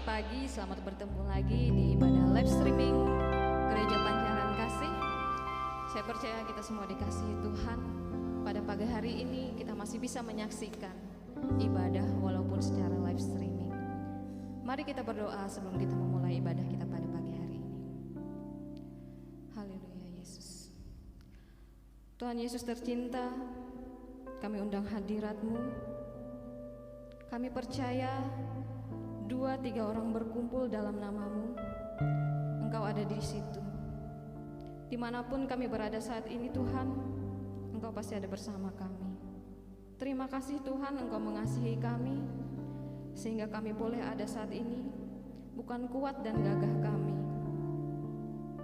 selamat pagi, selamat bertemu lagi di ibadah live streaming Gereja Pancaran Kasih. Saya percaya kita semua dikasihi Tuhan. Pada pagi hari ini kita masih bisa menyaksikan ibadah walaupun secara live streaming. Mari kita berdoa sebelum kita memulai ibadah kita pada pagi hari ini. Haleluya Yesus. Tuhan Yesus tercinta, kami undang hadirat-Mu. Kami percaya 2-3 orang berkumpul dalam nama-Mu, Engkau ada di situ. Dimanapun kami berada saat ini Tuhan, Engkau pasti ada bersama kami. Terima kasih Tuhan, Engkau mengasihi kami, sehingga kami boleh ada saat ini, bukan kuat dan gagah kami.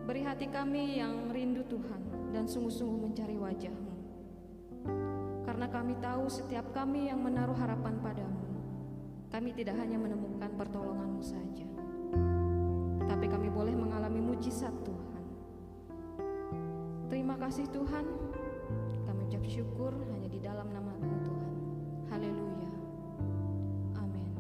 Beri hati kami yang rindu Tuhan, dan sungguh-sungguh mencari wajah-Mu. Karena kami tahu setiap kami yang menaruh harapan pada-Mu, kami tidak hanya menemukan pertolongan-Mu saja, tapi kami boleh mengalami mujizat Tuhan. Terima kasih Tuhan, kami ucap syukur hanya di dalam nama-Mu Tuhan. Haleluya, amin.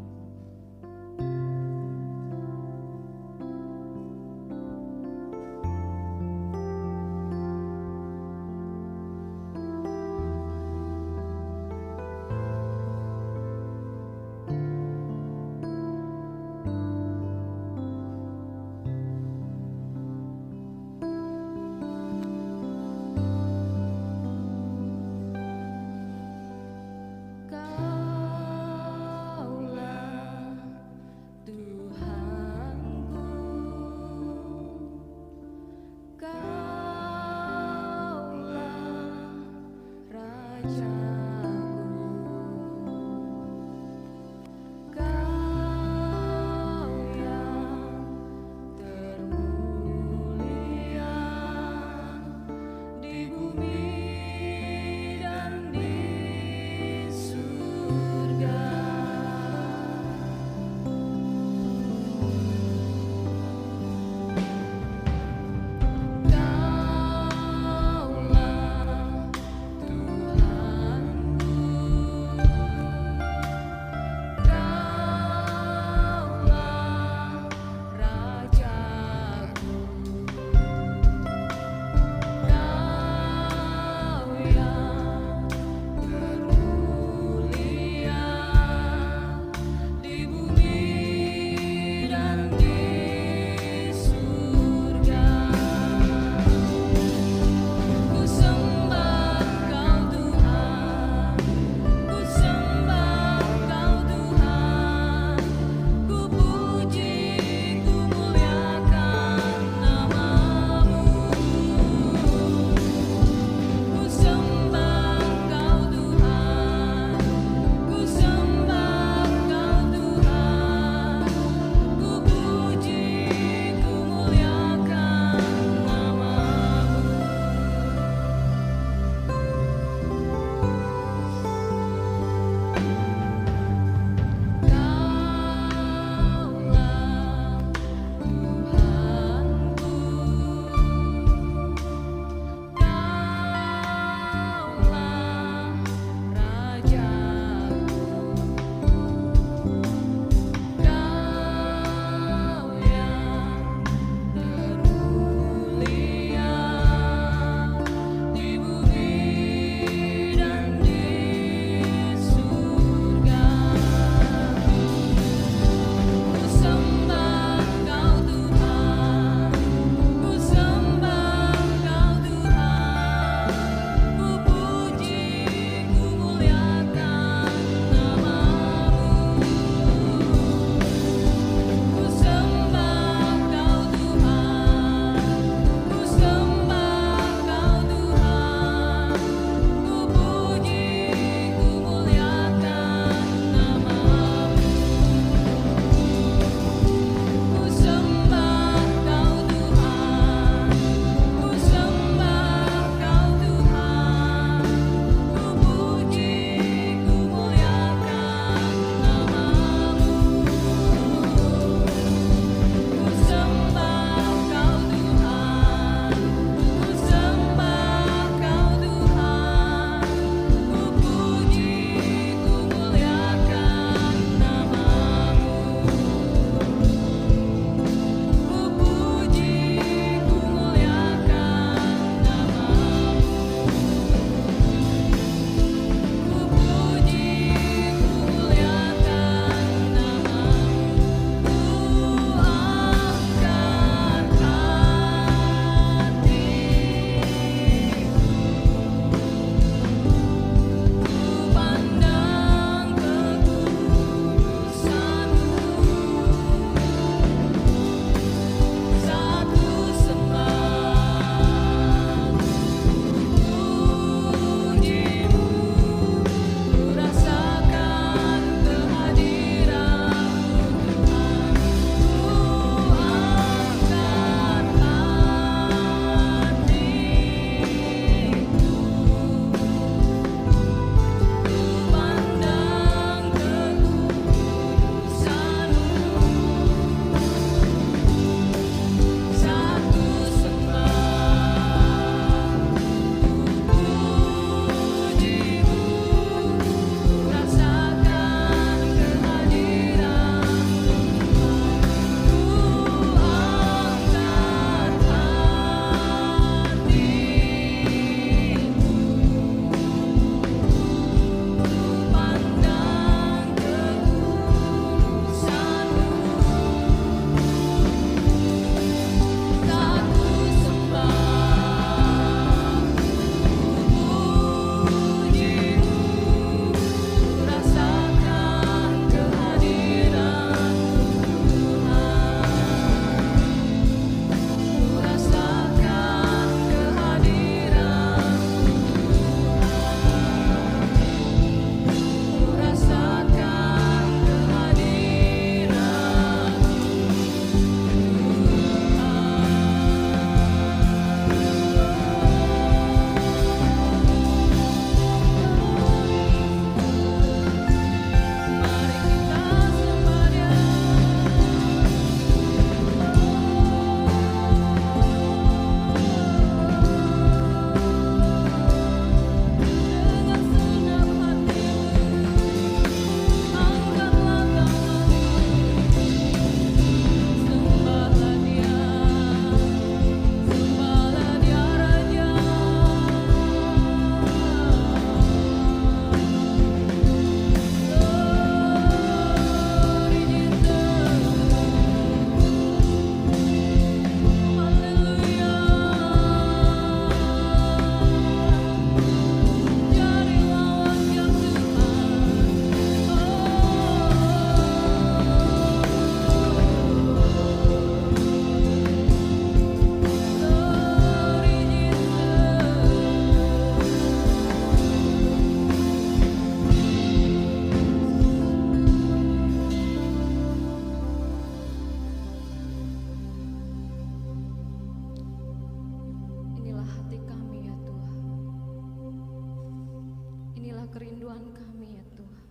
Penuhilah kerinduan kami ya Tuhan.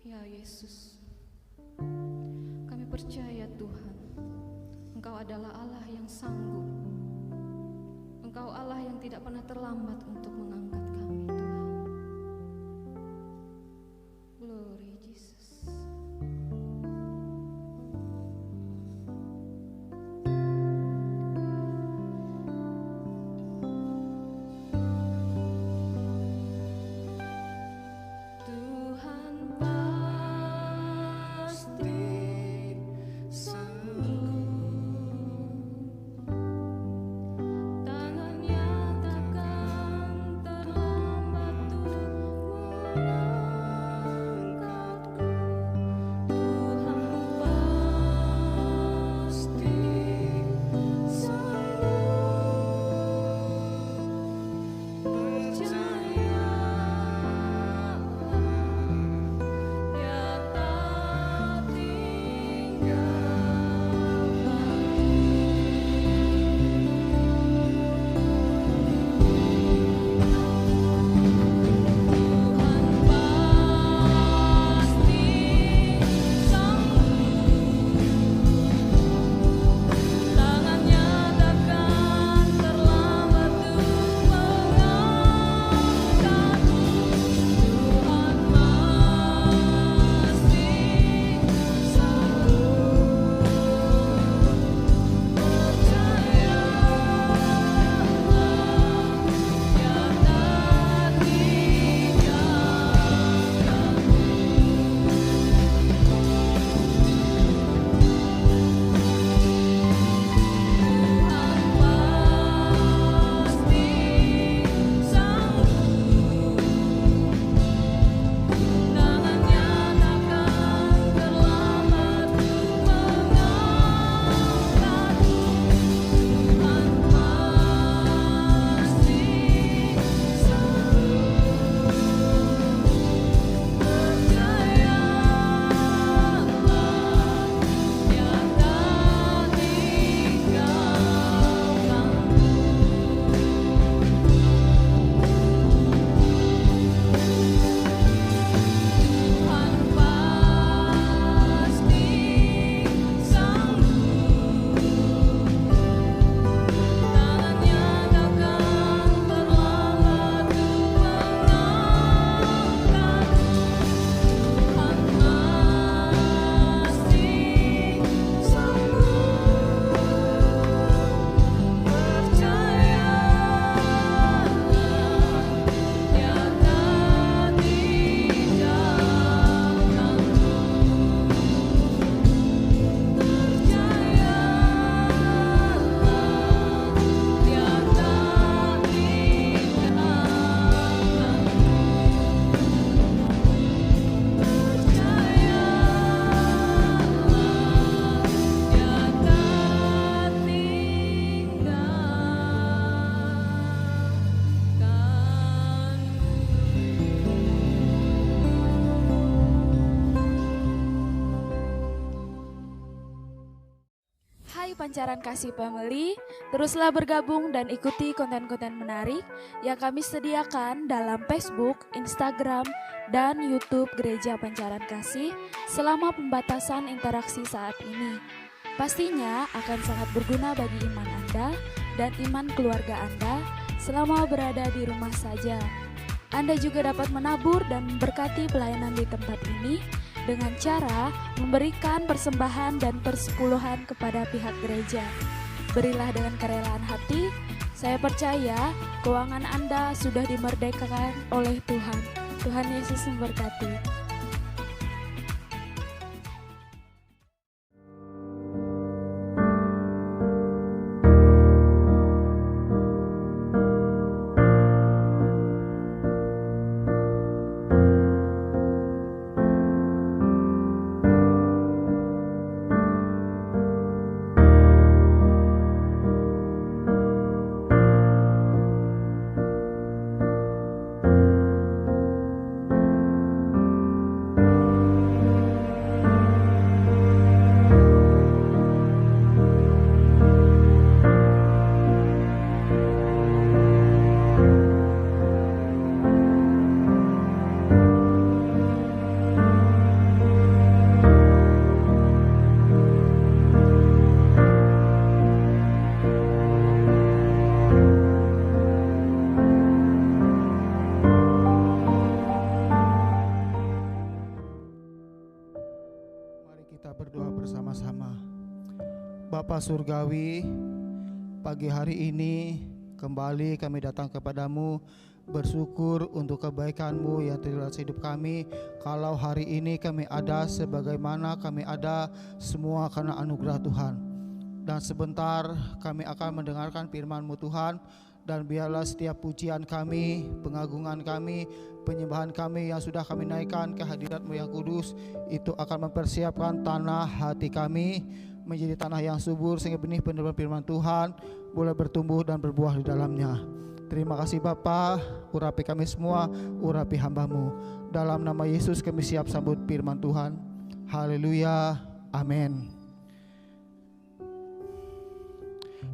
Ya Yesus, kami percaya Tuhan, Engkau adalah Allah yang sanggup. Engkau Allah yang tidak pernah terlambat untuk mengangkat kami Tuhan. Glory Jesus. Pancaran Kasih Family, teruslah bergabung dan ikuti konten-konten menarik yang kami sediakan dalam Facebook, Instagram, dan YouTube Gereja Pancaran Kasih selama pembatasan interaksi saat ini. Pastinya akan sangat berguna bagi iman Anda dan iman keluarga Anda selama berada di rumah saja. Anda juga dapat menabur dan memberkati pelayanan di tempat ini dengan cara memberikan persembahan dan persepuluhan kepada pihak gereja. Berilah dengan kerelaan hati. Saya percaya keuangan Anda sudah dimerdekakan oleh Tuhan. Tuhan Yesus memberkati. berdoa bersama-sama. Bapa Surgawi, pagi hari ini kembali kami datang kepadamu bersyukur untuk kebaikan-Mu yang telah hidup kami. Kalau hari ini kami ada sebagaimana kami ada, semua karena anugerah Tuhan. Dan sebentar kami akan mendengarkan firman-Mu Tuhan. Dan biarlah setiap pujian kami, pengagungan kami, penyembahan kami yang sudah kami naikkan ke hadirat-Mu yang kudus, itu akan mempersiapkan tanah hati kami menjadi tanah yang subur, sehingga benih penerima firman Tuhan boleh bertumbuh dan berbuah di dalamnya. Terima kasih Bapa, urapi kami semua, urapi hamba-Mu. Dalam nama Yesus kami siap sambut firman Tuhan. Haleluya, amin.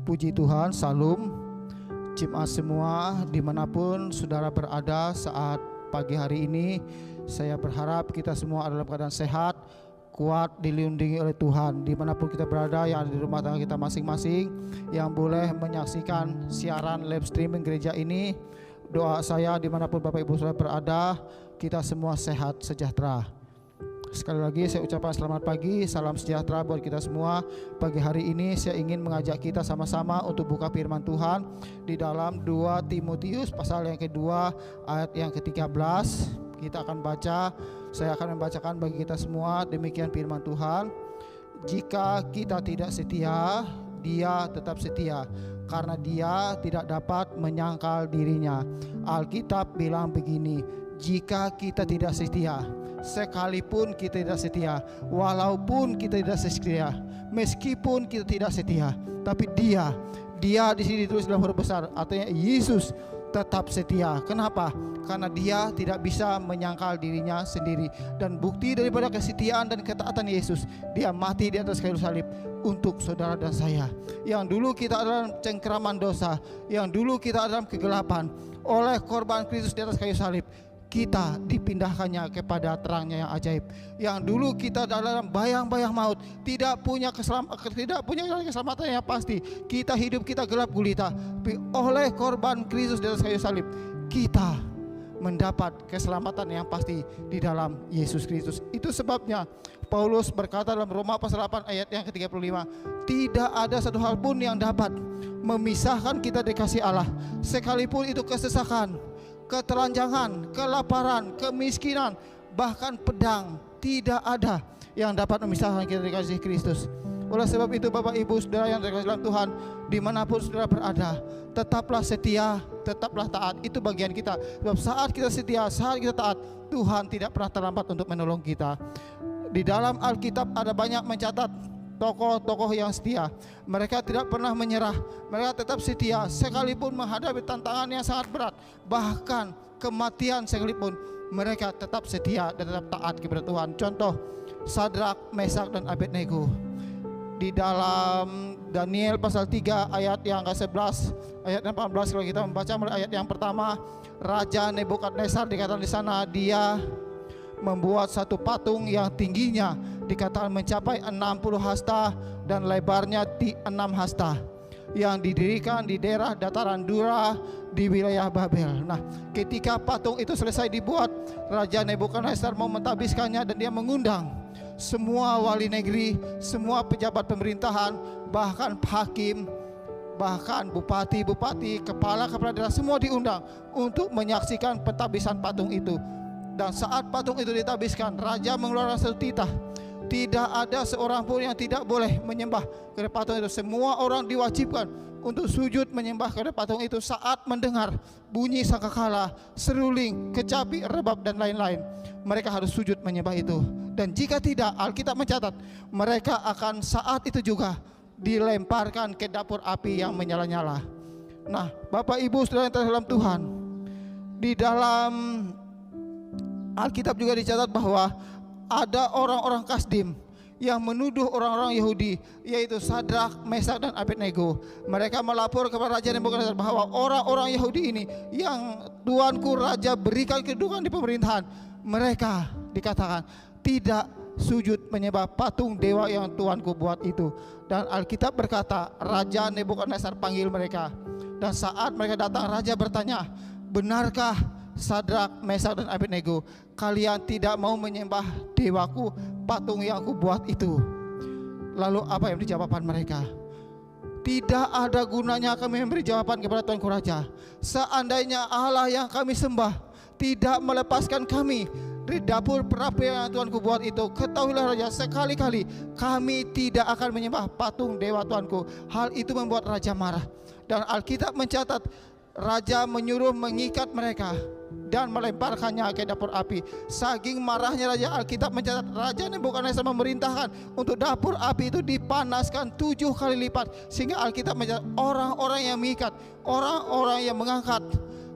Puji Tuhan, salam. Jemaat semua dimanapun saudara berada saat pagi hari ini, saya berharap kita semua adalah dalam keadaan sehat, kuat, dilindungi oleh Tuhan. Dimanapun kita berada, yang ada di rumah tangga kita masing-masing, yang boleh menyaksikan siaran live streaming gereja ini, doa saya dimanapun Bapak Ibu saudara berada, kita semua sehat sejahtera. Sekali lagi saya ucapkan selamat pagi, salam sejahtera buat kita semua. Pagi hari ini saya ingin mengajak kita sama-sama untuk buka firman Tuhan di dalam 2 Timotius pasal yang kedua ayat yang ke-13. Kita akan baca, saya akan membacakan bagi kita semua. Demikian firman Tuhan. Jika kita tidak setia, Dia tetap setia, karena Dia tidak dapat menyangkal dirinya. Alkitab bilang begini, jika kita tidak setia, sekalipun kita tidak setia, walaupun kita tidak setia, meskipun kita tidak setia, tapi Dia di sini ditulis dalam huruf besar, artinya Yesus tetap setia. Kenapa? Karena Dia tidak bisa menyangkal dirinya sendiri. Dan bukti daripada kesetiaan dan ketaatan Yesus, Dia mati di atas kayu salib untuk saudara dan saya, yang dulu kita dalam cengkeraman dosa, yang dulu kita dalam kegelapan. Oleh korban Kristus di atas kayu salib, kita dipindahkannya kepada terangnya yang ajaib. Yang dulu kita dalam bayang-bayang maut, tidak punya keselamatan yang pasti, kita hidup kita gelap gulita. Tapi oleh korban Kristus di atas kayu salib, kita mendapat keselamatan yang pasti di dalam Yesus Kristus. Itu sebabnya Paulus berkata dalam Roma pasal 8 ayat yang ke-35, tidak ada satu hal pun yang dapat memisahkan kita dari kasih Allah, sekalipun itu kesesakan, ketelanjangan, kelaparan, kemiskinan, bahkan pedang. Tidak ada yang dapat memisahkan kita dari kasih Kristus. Oleh sebab itu Bapak Ibu Saudara yang terkasih dalam Tuhan, dimanapun saudara berada, tetaplah setia, tetaplah taat. Itu bagian kita. Sebab saat kita setia, saat kita taat, Tuhan tidak pernah terlambat untuk menolong kita. Di dalam Alkitab ada banyak mencatat tokoh-tokoh yang setia. Mereka tidak pernah menyerah, mereka tetap setia sekalipun menghadapi tantangan yang sangat berat, bahkan kematian sekalipun, mereka tetap setia dan tetap taat kepada Tuhan. Contoh Sadrak, Mesak dan Abednego. Di dalam Daniel pasal 3 ayat yang ke-11, ayat 14, kalau kita membaca mulai ayat yang pertama, Raja Nebukadnezar dikatakan di sana dia membuat satu patung yang tingginya dikatakan mencapai 60 hasta dan lebarnya 6 hasta, yang didirikan di daerah dataran Dura di wilayah Babel. Nah, ketika patung itu selesai dibuat, Raja Nebukadnezar mau mentabiskannya dan dia mengundang semua wali negeri, semua pejabat pemerintahan, bahkan hakim, bahkan bupati-bupati, kepala-kepala daerah, semua diundang untuk menyaksikan pentabisan patung itu. Dan saat patung itu ditabiskan, raja mengeluarkan satu titah. Tidak ada seorang pun yang tidak boleh menyembah kepada patung itu. Semua orang diwajibkan untuk sujud menyembah kepada patung itu saat mendengar bunyi sangkakala, seruling, kecapi, rebab dan lain-lain. Mereka harus sujud menyembah itu. Dan jika tidak, Alkitab mencatat mereka akan saat itu juga dilemparkan ke dapur api yang menyala-nyala. Nah, Bapak Ibu Saudara yang terkasih dalam Tuhan, di dalam Alkitab juga dicatat bahwa ada orang-orang Kasdim yang menuduh orang-orang Yahudi, yaitu Sadrak, Mesak dan Abednego. Mereka melapor kepada Raja Nebukadnezar bahwa orang-orang Yahudi ini yang tuanku raja berikan kedudukan di pemerintahan, mereka dikatakan tidak sujud menyembah patung dewa yang tuanku buat itu. Dan Alkitab berkata Raja Nebukadnezar panggil mereka, dan saat mereka datang, raja bertanya, benarkah Sadrak, Mesak dan Abednego, kalian tidak mau menyembah dewaku, patung yang aku buat itu? Lalu apa yang menjadi jawaban mereka? Tidak ada gunanya kami memberi jawaban kepada Tuanku Raja. Seandainya Allah yang kami sembah tidak melepaskan kami dari dapur perapi yang Tuanku buat itu, ketahuilah Raja, sekali-kali kami tidak akan menyembah patung dewa Tuanku. Hal itu membuat Raja marah. Dan Alkitab mencatat Raja menyuruh mengikat mereka dan melemparkannya ke dapur api. Saking marahnya Raja, Alkitab mencatat Raja Nebukadnezar memerintahkan untuk dapur api itu dipanaskan 7 kali lipat. Sehingga Alkitab mencatat orang-orang yang mengikat, orang-orang yang mengangkat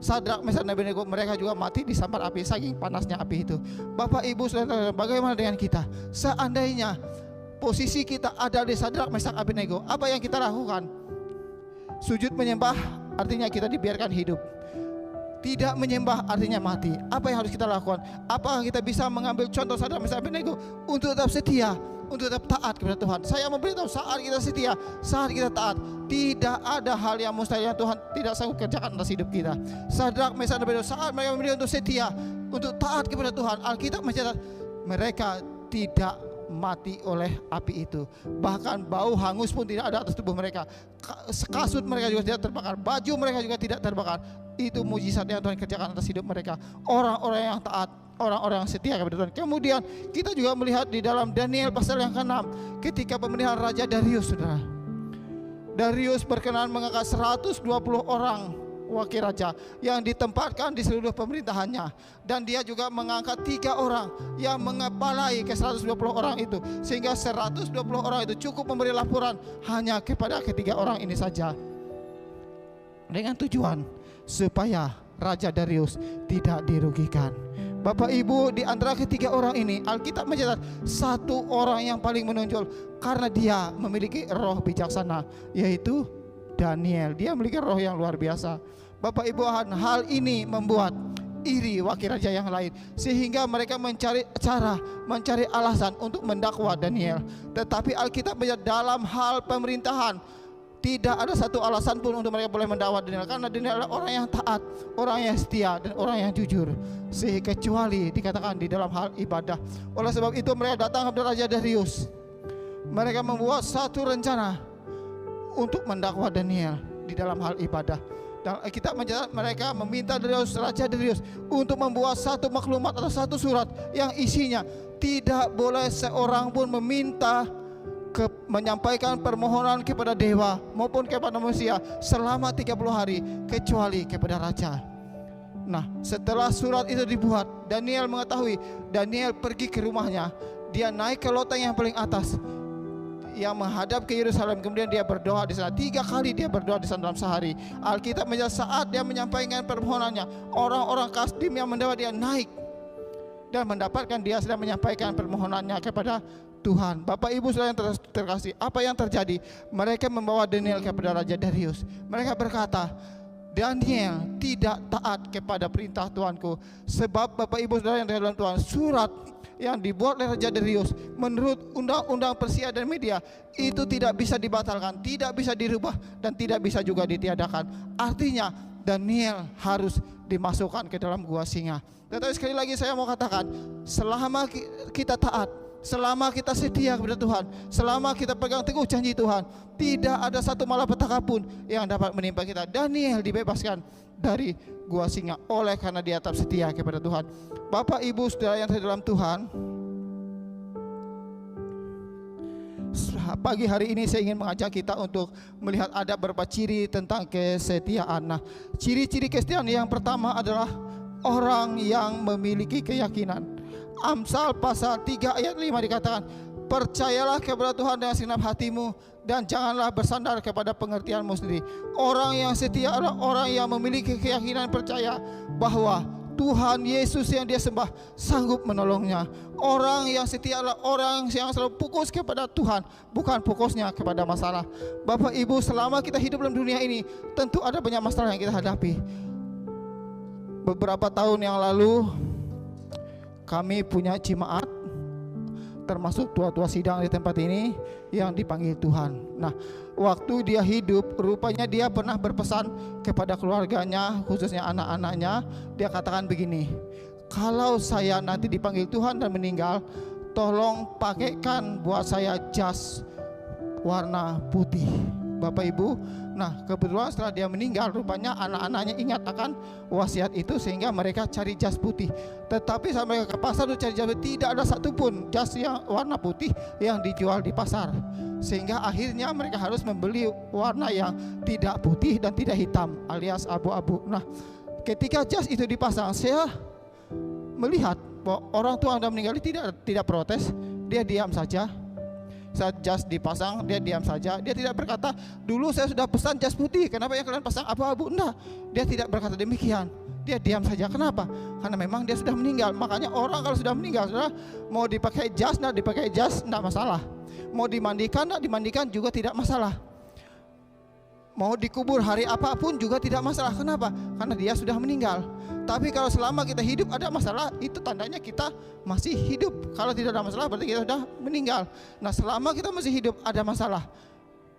Sadrak, Mesak, dan Abednego, mereka juga mati disambar api, saking panasnya api itu. Bapak Ibu Saudara, bagaimana dengan kita? Seandainya posisi kita ada di Sadrak, Mesak, Abednego, apa yang kita lakukan? Sujud menyembah artinya kita dibiarkan hidup. Tidak menyembah artinya mati. Apa yang harus kita lakukan? Apakah kita bisa mengambil contoh Sadrak, Mesak, Abednego untuk tetap setia, untuk tetap taat kepada Tuhan? Saya memberitahu, saat kita setia, saat kita taat, tidak ada hal yang mustahil yang Tuhan tidak sanggup kerjakan atas hidup kita. Sadrak, Mesak, dan Abednego, saat mereka memilih untuk setia, untuk taat kepada Tuhan, Alkitab mencatat mereka tidak mati oleh api itu. Bahkan bau hangus pun tidak ada atas tubuh mereka. Kasut mereka juga tidak terbakar, baju mereka juga tidak terbakar. Itu mujizat yang Tuhan kerjakan atas hidup mereka. Orang-orang yang taat, orang-orang yang setia kepada Tuhan. Kemudian kita juga melihat di dalam Daniel pasal yang ke-6, ketika pemilihan Raja Darius, saudara. Darius berkenan mengangkat 120 orang wakil raja yang ditempatkan di seluruh pemerintahannya, dan dia juga mengangkat 3 orang yang mengepalai ke 120 orang itu, sehingga 120 orang itu cukup memberi laporan hanya kepada ketiga orang ini saja, dengan tujuan supaya Raja Darius tidak dirugikan. Bapak Ibu, di antara ketiga orang ini Alkitab mencatat satu orang yang paling menonjol karena dia memiliki roh bijaksana, yaitu Daniel. Dia memiliki roh yang luar biasa. Bapak Ibu, hal ini membuat iri wakil raja yang lain, sehingga mereka mencari cara, mencari alasan untuk mendakwa Daniel. Tetapi Alkitab mencatat dalam hal pemerintahan tidak ada satu alasan pun untuk mereka boleh mendakwa Daniel, karena Daniel adalah orang yang taat, orang yang setia, dan orang yang jujur. Kecuali dikatakan di dalam hal ibadah. Oleh sebab itu mereka datang kepada Raja Darius. Mereka membuat satu rencana untuk mendakwa Daniel di dalam hal ibadah. Dan kita mencatat mereka meminta Raja Darius untuk membuat satu maklumat atau satu surat yang isinya tidak boleh seorang pun menyampaikan permohonan kepada dewa maupun kepada manusia selama 30 hari kecuali kepada raja. Nah, setelah surat itu dibuat, Daniel mengetahui, Daniel pergi ke rumahnya, dia naik ke loteng yang paling atas yang menghadap ke Yerusalem, kemudian dia berdoa di sana. 3 kali dia berdoa di sana dalam sehari. Alkitab mencatat saat dia menyampaikan permohonannya, orang-orang Kasdim yang mendapat dia naik dan mendapatkan dia sedang menyampaikan permohonannya kepada Tuhan. Bapak Ibu saudara yang terkasih, apa yang terjadi? Mereka membawa Daniel kepada Raja Darius. Mereka berkata, Daniel tidak taat kepada perintah Tuanku. Sebab Bapak Ibu saudara yang dalam Tuhan, surat yang dibuat oleh Raja Darius menurut undang-undang Persia dan media itu tidak bisa dibatalkan, tidak bisa dirubah, dan tidak bisa juga ditiadakan. Artinya Daniel harus dimasukkan ke dalam gua singa. Tetapi sekali lagi saya mau katakan, selama kita taat, selama kita setia kepada Tuhan, selama kita pegang teguh janji Tuhan, tidak ada satu malapetaka pun yang dapat menimpa kita. Daniel dibebaskan dari gua singa oleh karena dia tetap setia kepada Tuhan. Bapak Ibu saudara yang dalam Tuhan, pagi hari ini saya ingin mengajak kita untuk melihat ada beberapa ciri tentang kesetiaan. Nah, ciri-ciri kesetiaan yang pertama adalah orang yang memiliki keyakinan. Amsal pasal 3 ayat 5 dikatakan, percayalah kepada Tuhan dengan segenap hatimu dan janganlah bersandar kepada pengertianmu sendiri. Orang yang setia adalah orang yang memiliki keyakinan, percaya bahwa Tuhan Yesus yang dia sembah sanggup menolongnya. Orang yang setia adalah orang yang selalu fokus kepada Tuhan, bukan fokusnya kepada masalah. Bapak Ibu, selama kita hidup dalam dunia ini, tentu ada banyak masalah yang kita hadapi. Beberapa tahun yang lalu kami punya jemaat, termasuk tua-tua sidang di tempat ini yang dipanggil Tuhan. Nah, waktu dia hidup, rupanya dia pernah berpesan kepada keluarganya, khususnya anak-anaknya. Dia katakan begini, kalau saya nanti dipanggil Tuhan dan meninggal, tolong pakaikan buat saya jas warna putih. Bapak Ibu, nah kebetulan setelah dia meninggal, rupanya anak-anaknya ingat akan wasiat itu sehingga mereka cari jas putih. Tetapi saat mereka ke pasar untuk cari jas putih, tidak ada satupun jas yang warna putih yang dijual di pasar. Sehingga akhirnya mereka harus membeli warna yang tidak putih dan tidak hitam alias abu-abu. Nah, ketika jas itu dipasang, saya melihat bahwa orang tua Anda meninggal tidak protes, dia diam saja. Saat jas dipasang, dia diam saja. Dia tidak berkata, dulu saya sudah pesan jas putih, kenapa yang kalian pasang abu-abu? Enggak, dia tidak berkata demikian. Dia diam saja. Kenapa? Karena memang dia sudah meninggal. Makanya orang kalau sudah meninggal, saudara, mau dipakai jas, enggak dipakai jas, enggak masalah. Mau dimandikan, enggak dimandikan juga tidak masalah. Mau dikubur hari apapun juga tidak masalah. Kenapa? Karena dia sudah meninggal. Tapi kalau selama kita hidup ada masalah, itu tandanya kita masih hidup. Kalau tidak ada masalah berarti kita sudah meninggal. Nah, selama kita masih hidup ada masalah.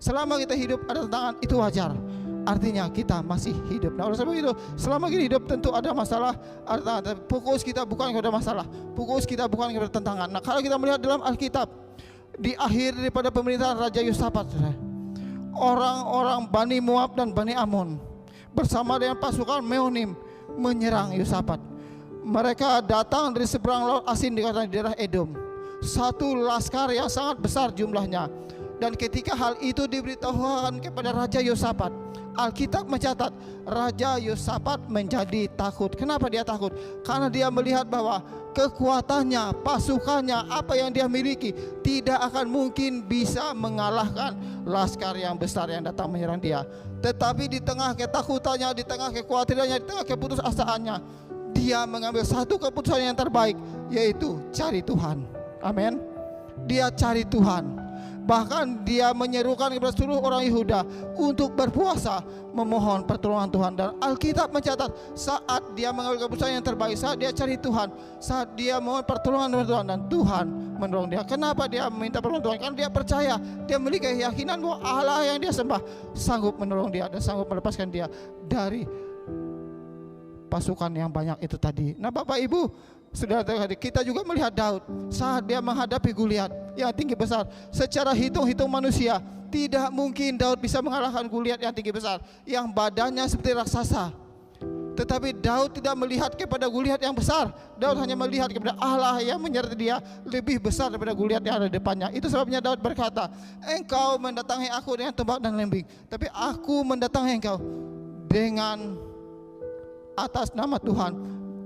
Selama kita hidup ada tantangan, itu wajar. Artinya kita masih hidup. Nah, oleh sebab itu, selama kita hidup tentu ada masalah, ada tantangan. Fokus kita bukan kepada masalah, fokus kita bukan kepada tantangan. Nah, kalau kita melihat dalam Alkitab, di akhir daripada pemerintahan Raja Yosafat, orang-orang Bani Moab dan Bani Ammon bersama dengan pasukan Meonim menyerang Yosafat. Mereka datang dari seberang laut Asin di daerah Edom. Satu laskar yang sangat besar jumlahnya. Dan ketika hal itu diberitahukan kepada Raja Yosafat, Alkitab mencatat Raja Yosafat menjadi takut. Kenapa dia takut? Karena dia melihat bahwa kekuatannya, pasukannya, apa yang dia miliki tidak akan mungkin bisa mengalahkan laskar yang besar yang datang menyerang dia. Tetapi di tengah ketakutannya, di tengah kekhawatirannya, di tengah keputusasaannya, dia mengambil satu keputusan yang terbaik, yaitu cari Tuhan. Amin. Dia cari Tuhan. Bahkan dia menyerukan kepada seluruh orang Yehuda untuk berpuasa memohon pertolongan Tuhan. Dan Alkitab mencatat saat dia mengambil keputusan yang terbaik, saat dia cari Tuhan, saat dia mohon pertolongan dari Tuhan, dan Tuhan menolong dia. Kenapa dia meminta pertolongan Tuhan? Karena dia percaya, dia memiliki keyakinan bahwa Allah yang dia sembah sanggup menolong dia dan sanggup melepaskan dia dari pasukan yang banyak itu tadi. Nah, Bapak Ibu, saudara, kita juga melihat Daud saat dia menghadapi Goliat yang tinggi besar. Secara hitung-hitung manusia, tidak mungkin Daud bisa mengalahkan Goliat yang tinggi besar, yang badannya seperti raksasa. Tetapi Daud tidak melihat kepada Goliat yang besar. Daud hanya melihat kepada Allah yang menyertai dia lebih besar daripada Goliat yang ada di depannya. Itu sebabnya Daud berkata, engkau mendatangi aku dengan tombak dan lembing, tapi aku mendatangi engkau dengan atas nama Tuhan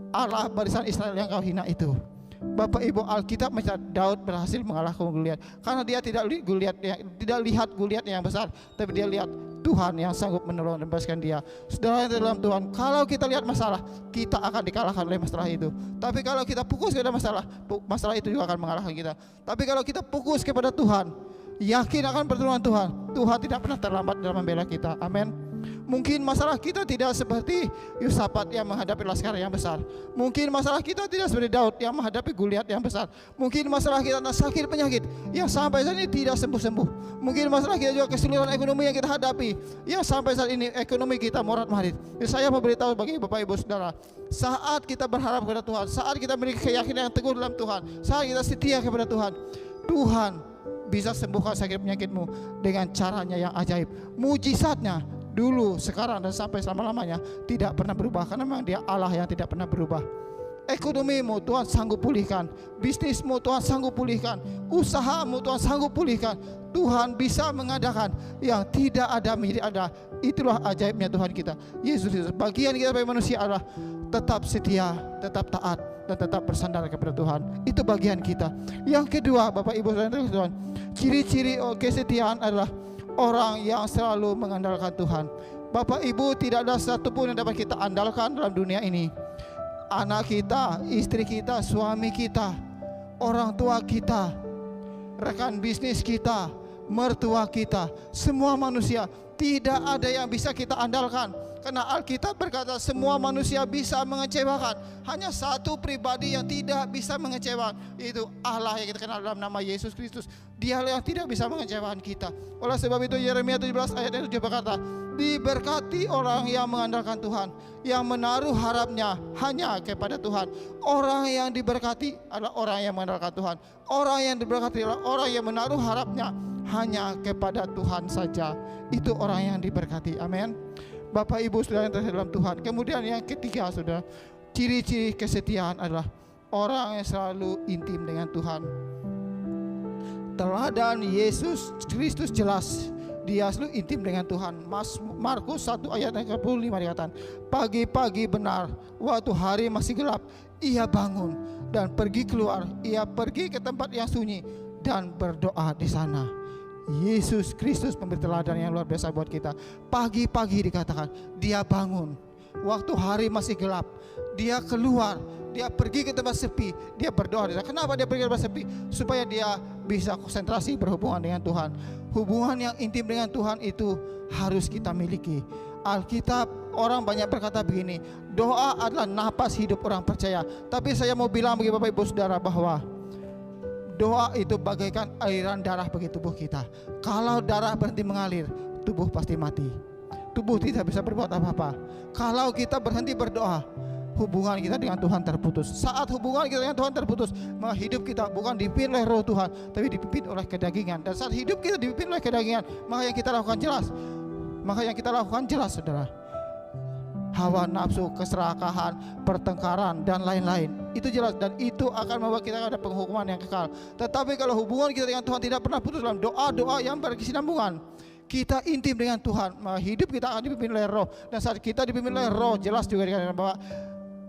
Allah barisan Israel yang kau hina itu. Bapak Ibu, Alkitab mencatat Daud berhasil mengalahkan Goliat karena dia tidak lihat Goliat yang besar, tapi dia lihat Tuhan yang sanggup menolong dan membebaskan dia. Saudara yang dalam Tuhan, kalau kita lihat masalah, kita akan dikalahkan oleh masalah itu. Tapi kalau kita fokus kepada masalah, masalah itu juga akan mengalahkan kita. Tapi kalau kita fokus kepada Tuhan, yakin akan pertolongan Tuhan, Tuhan tidak pernah terlambat dalam membela kita. Amin. Mungkin masalah kita tidak seperti Yosafat yang menghadapi laskar yang besar. Mungkin masalah kita tidak seperti Daud yang menghadapi Goliat yang besar. Mungkin masalah kita adalah sakit penyakit yang sampai saat ini tidak sembuh-sembuh. Mungkin masalah kita juga kesulitan ekonomi yang kita hadapi, yang sampai saat ini ekonomi kita morat-marit. Saya mau beritahu bagi Bapak Ibu Saudara, saat kita berharap kepada Tuhan, saat kita memiliki keyakinan yang teguh dalam Tuhan, saat kita setia kepada Tuhan, Tuhan bisa sembuhkan sakit penyakitmu dengan caranya yang ajaib. Mujizatnya dulu, sekarang, dan sampai selama-lamanya tidak pernah berubah, karena memang dia Allah yang tidak pernah berubah. Ekonomimu Tuhan sanggup pulihkan, bisnismu Tuhan sanggup pulihkan, usahamu Tuhan sanggup pulihkan. Tuhan bisa mengadakan yang tidak ada menjadi ada. Itulah ajaibnya Tuhan kita, Yesus Kristus. Bagian kita sebagai manusia adalah tetap setia, tetap taat, dan tetap bersandar kepada Tuhan. Itu bagian kita. Yang kedua, Bapak Ibu Saudara Tuhan, ciri-ciri kesetiaan adalah orang yang selalu mengandalkan Tuhan. Bapak Ibu, tidak ada satupun yang dapat kita andalkan dalam dunia ini. Anak kita, istri kita, suami kita, orang tua kita, rekan bisnis kita, mertua kita, semua manusia, tidak ada yang bisa kita andalkan. Karena Alkitab berkata semua manusia bisa mengecewakan, hanya satu pribadi yang tidak bisa mengecewakan, yaitu Allah yang kita kenal dalam nama Yesus Kristus. Dialah yang tidak bisa mengecewakan kita. Oleh sebab itu Yeremia 17 ayat 7 berkata, diberkati orang yang mengandalkan Tuhan, yang menaruh harapnya hanya kepada Tuhan. Orang yang diberkati adalah orang yang mengandalkan Tuhan. Orang yang diberkati adalah orang yang menaruh harapnya hanya kepada Tuhan saja. Itu orang yang diberkati. Amin. Bapak Ibu Saudara yang terkasih dalam Tuhan. Kemudian yang ketiga, Saudara, ciri-ciri kesetiaan adalah orang yang selalu intim dengan Tuhan. Teladan Yesus Kristus jelas, dia selalu intim dengan Tuhan. Markus 1 ayat 45 dikatakan, pagi-pagi benar, waktu hari masih gelap, ia bangun dan pergi keluar. Ia pergi ke tempat yang sunyi dan berdoa di sana. Yesus Kristus memberi teladan yang luar biasa buat kita. Pagi-pagi dikatakan, dia bangun waktu hari masih gelap, dia keluar, dia pergi ke tempat sepi, dia berdoa di sana. Kenapa dia pergi ke tempat sepi? Supaya dia bisa konsentrasi berhubungan dengan Tuhan. Hubungan yang intim dengan Tuhan itu harus kita miliki. Alkitab, orang banyak berkata begini, doa adalah napas hidup orang percaya. Tapi saya mau bilang bagi Bapak Ibu Saudara bahwa doa itu bagaikan aliran darah bagi tubuh kita. Kalau darah berhenti mengalir, tubuh pasti mati. Tubuh tidak bisa berbuat apa-apa. Kalau kita berhenti berdoa, hubungan kita dengan Tuhan terputus. Saat hubungan kita dengan Tuhan terputus, maka hidup kita bukan dipimpin oleh roh Tuhan, tapi dipimpin oleh kedagingan. Dan saat hidup kita dipimpin oleh kedagingan, maka yang kita lakukan jelas. Saudara. Hawa nafsu, keserakahan, pertengkaran, dan lain-lain. Itu jelas, dan itu akan membawa kita kepada penghukuman yang kekal. Tetapi kalau hubungan kita dengan Tuhan tidak pernah putus dalam doa-doa yang berkesinambungan, kita intim dengan Tuhan, maka hidup kita akan dipimpin oleh roh. Dan saat kita dipimpin oleh roh, jelas juga dikatakan bahwa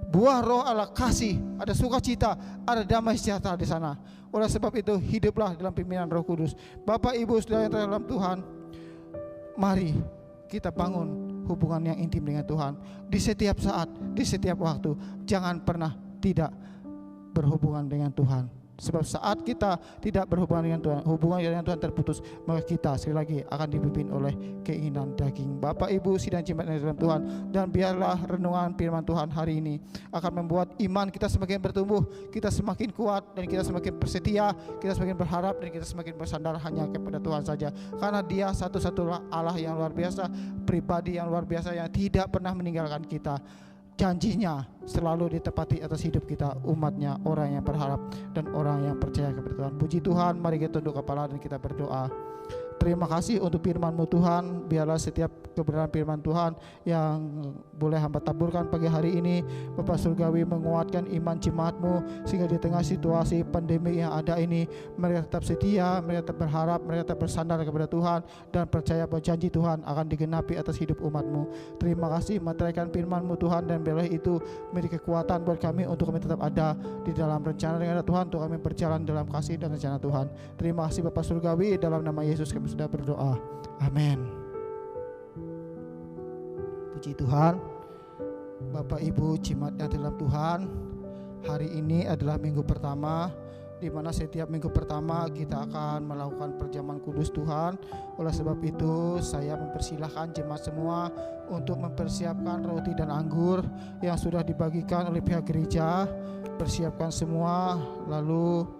buah roh adalah kasih, ada sukacita, ada damai sejahtera di sana. Oleh sebab itu, hiduplah dalam pimpinan Roh Kudus. Bapak Ibu Saudara yang dalam Tuhan, mari kita bangun hubungan yang intim dengan Tuhan di setiap saat, di setiap waktu. Jangan pernah tidak berhubungan dengan Tuhan. Sebab saat kita tidak berhubungan dengan Tuhan, hubungan dengan Tuhan terputus, maka kita sekali lagi akan dipimpin oleh keinginan daging. Bapak Ibu sidang jemaat dalam Tuhan, dan biarlah renungan firman Tuhan hari ini akan membuat iman kita semakin bertumbuh, kita semakin kuat, dan kita semakin bersetia, kita semakin berharap, dan kita semakin bersandar hanya kepada Tuhan saja. Karena Dia satu-satunya Allah yang luar biasa, pribadi yang luar biasa yang tidak pernah meninggalkan kita. Janjinya selalu ditepati atas hidup kita, umatnya, orang yang berharap dan orang yang percaya kepada Tuhan. Puji Tuhan, mari kita tunduk kepala dan kita berdoa. Terima kasih untuk firman-Mu Tuhan. Biarlah setiap kebenaran firman Tuhan yang boleh hamba taburkan pagi hari ini, Bapa Surgawi, menguatkan iman jemaat-Mu, sehingga di tengah situasi pandemi yang ada ini, mereka tetap setia, mereka tetap berharap, mereka tetap bersandar kepada Tuhan, dan percaya bahwa janji Tuhan akan digenapi atas hidup umat-Mu. Terima kasih meteraikan firman-Mu Tuhan, dan biarlah itu menjadi kekuatan buat kami untuk kami tetap ada di dalam rencana dengan Tuhan, untuk kami berjalan dalam kasih dan rencana Tuhan. Terima kasih Bapa Surgawi, dalam nama Yesus kami sudah berdoa. Amin. Puji Tuhan. Bapak Ibu jemaat yang dalam Tuhan, hari ini adalah minggu pertama, di mana setiap minggu pertama kita akan melakukan perjamuan kudus Tuhan. Oleh sebab itu saya mempersilahkan jemaat semua untuk mempersiapkan roti dan anggur yang sudah dibagikan oleh pihak gereja. Persiapkan semua, lalu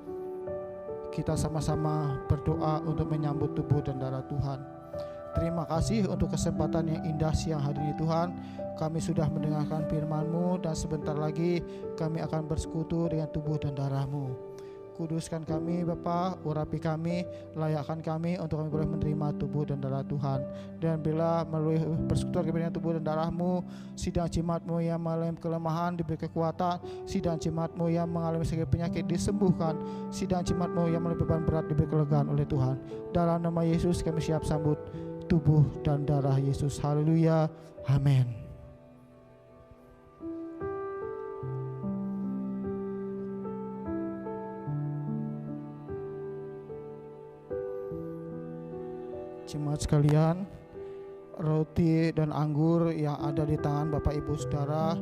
kita sama-sama berdoa untuk menyambut tubuh dan darah Tuhan. Terima kasih untuk kesempatan yang indah siang hari ini Tuhan. Kami sudah mendengarkan firman-Mu, dan sebentar lagi kami akan bersekutu dengan tubuh dan darah-Mu. Kuduskan kami Bapa, urapi kami, layakkan kami untuk kami boleh menerima tubuh dan darah Tuhan. Dan bila melalui persekutuan kami dengan tubuh dan darah-Mu, sidang jemaat-Mu yang mengalami kelemahan diberi kekuatan, sidang jemaat-Mu yang mengalami segala penyakit disembuhkan, sidang jemaat-Mu yang mengalami beban berat diberi kelegaan oleh Tuhan. Dalam nama Yesus kami siap sambut tubuh dan darah Yesus. Haleluya, amin. Jemaat sekalian, roti dan anggur yang ada di tangan Bapak Ibu Saudara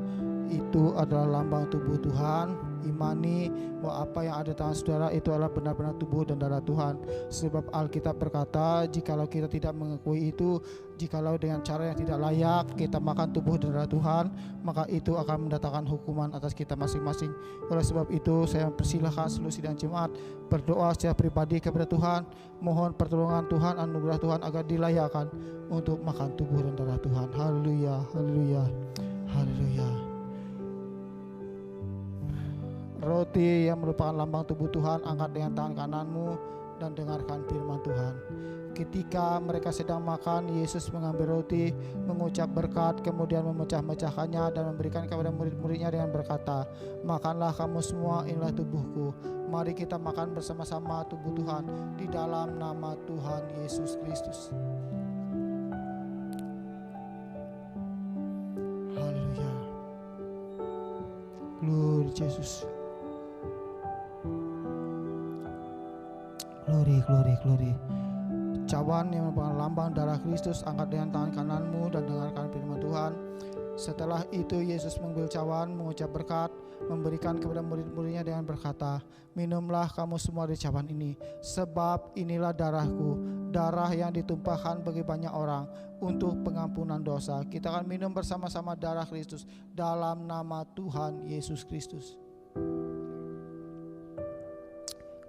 itu adalah lambang tubuh Tuhan. Imani bahwa apa yang ada di tangan saudara itu adalah benar-benar tubuh dan darah Tuhan. Sebab Alkitab berkata, jikalau kita tidak mengakui itu, jikalau dengan cara yang tidak layak kita makan tubuh dan darah Tuhan, maka itu akan mendatangkan hukuman atas kita masing-masing. Oleh sebab itu saya mempersilahkan seluruh sidang jemaat berdoa secara pribadi kepada Tuhan, mohon pertolongan Tuhan, anugerah Tuhan agar dilayakkan untuk makan tubuh dan darah Tuhan. Haleluya, haleluya, haleluya. Roti yang merupakan lambang tubuh Tuhan, angkat dengan tangan kananmu, dan dengarkan firman Tuhan. Ketika mereka sedang makan, Yesus mengambil roti, mengucap berkat, kemudian memecah-mecahkannya dan memberikan kepada murid-muridnya dengan berkata, "Makanlah kamu semua, inilah tubuhku." Mari kita makan bersama-sama tubuh Tuhan di dalam nama Tuhan Yesus Kristus. Haleluya. Glory Yesus. Glory, glory, glory. Cawan yang merupakan lambang darah Kristus, angkat dengan tangan kananmu dan dengarkan firman Tuhan. Setelah itu Yesus mengambil cawan, mengucap berkat, memberikan kepada murid-muridnya dengan berkata, "Minumlah kamu semua dari cawan ini, sebab inilah darahku, darah yang ditumpahkan bagi banyak orang untuk pengampunan dosa." Kita akan minum bersama-sama darah Kristus dalam nama Tuhan Yesus Kristus.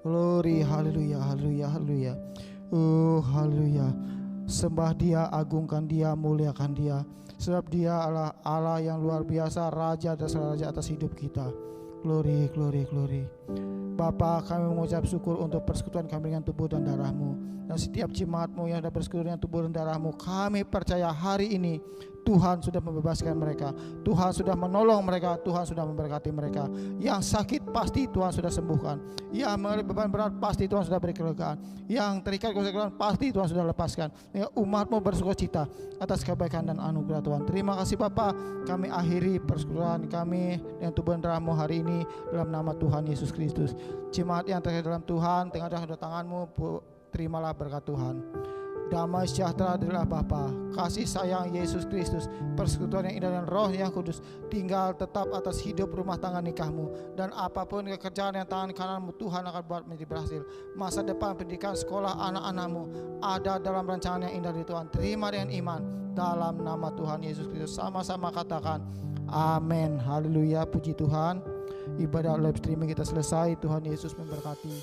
Glory, haleluya, haleluya, haleluya. Haleluya. Sembah Dia, agungkan Dia, muliakan Dia, sebab Dia adalah Allah yang luar biasa, Raja atas raja atas hidup kita. Glory, glory, glory. Bapa, kami mengucap syukur untuk persekutuan kami dengan tubuh dan darah-Mu, dan setiap jemaat-Mu yang ada persekutuan dengan tubuh dan darah-Mu. Kami percaya hari ini Tuhan sudah membebaskan mereka, Tuhan sudah menolong mereka, Tuhan sudah memberkati mereka. Yang sakit pasti Tuhan sudah sembuhkan, yang mengalami beban berat pasti Tuhan sudah beri kelegaan, yang terikat kesekian pasti Tuhan sudah lepaskan. Ya, umat-Mu bersukacita atas kebaikan dan anugerah Tuhan. Terima kasih Bapa. Kami akhiri persekutuan kami dengan tubuh dan darah-Mu hari ini dalam nama Tuhan Yesus Kristus. Jemaat yang terkait dalam Tuhan, tengah dalam tangan-Mu, terimalah berkat Tuhan. Damai sejahtera adalah Bapa, kasih sayang Yesus Kristus, persekutuan yang indah dan Roh yang kudus tinggal tetap atas hidup rumah tangga nikahmu, dan apapun pekerjaan yang tangan kananmu Tuhan akan buat menjadi berhasil. Masa depan pendidikan sekolah anak-anakmu ada dalam rancangan yang indah dari Tuhan. Terima dengan iman dalam nama Tuhan Yesus Kristus. Sama-sama katakan amin. Haleluya, puji Tuhan. Ibadah live streaming kita selesai. Tuhan Yesus memberkati.